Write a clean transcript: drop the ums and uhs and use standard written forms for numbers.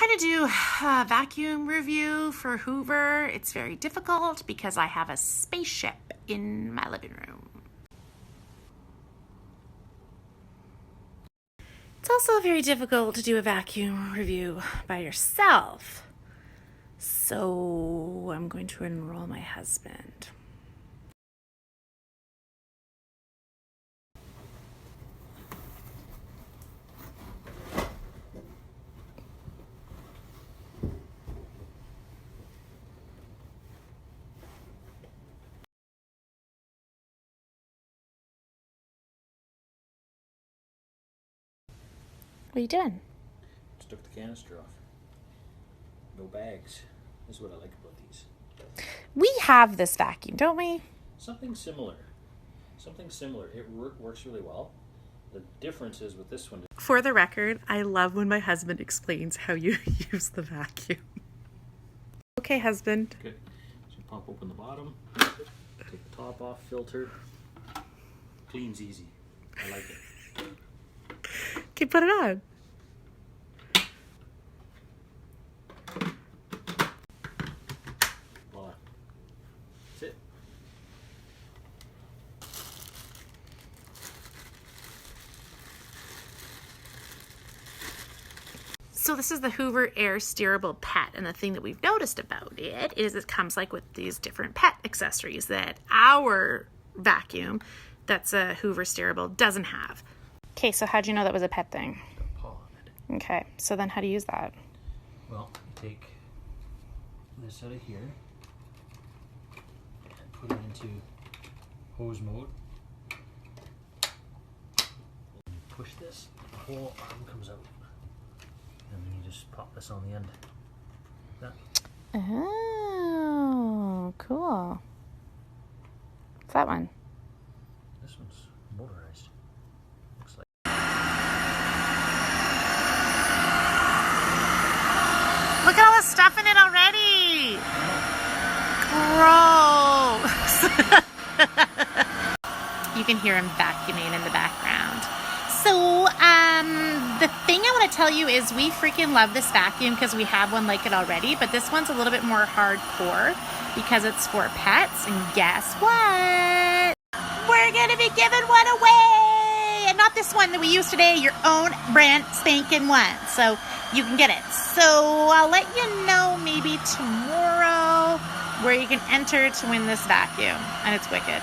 trying to do a vacuum review for Hoover. It's very difficult because I have a spaceship in my living room. It's also very difficult to do a vacuum review by yourself. So I'm going to enroll my husband. What are you doing? Just took the canister off. No bags. This is what I like about these. We have this vacuum, don't we? Something similar. It works really well. The difference is with this one. For the record, I love when my husband explains how you use the vacuum. Okay, husband. Good. So you pop open the bottom, take the top off, filter. Clean's easy. I like it. Okay, put it on. Voila. That's it. So this is the Hoover airSteerable pet, and the thing that we've noticed about it is it comes like with these different pet accessories that our vacuum that's a Hoover steerable doesn't have. Okay, so how'd you know that was a pet thing? Got a paw on it. Okay, so then how do you use that? Well, you take this out of here and put it into hose mode. And you push this, the whole arm comes out. And then you just pop this on the end. Like that. Oh, cool. What's that one? This one's motorized. Looks like. Look at all the stuff in it already. Gross. You can hear him vacuuming in the background. So, the thing I want to tell you is we freaking love this vacuum because we have one like it already, but this one's a little bit more hardcore because it's for pets, and guess what? We're going to be giving one away! And not this one that we use today, your own brand spanking one. So, you can get it. So, I'll let you know maybe tomorrow where you can enter to win this vacuum, and it's wicked.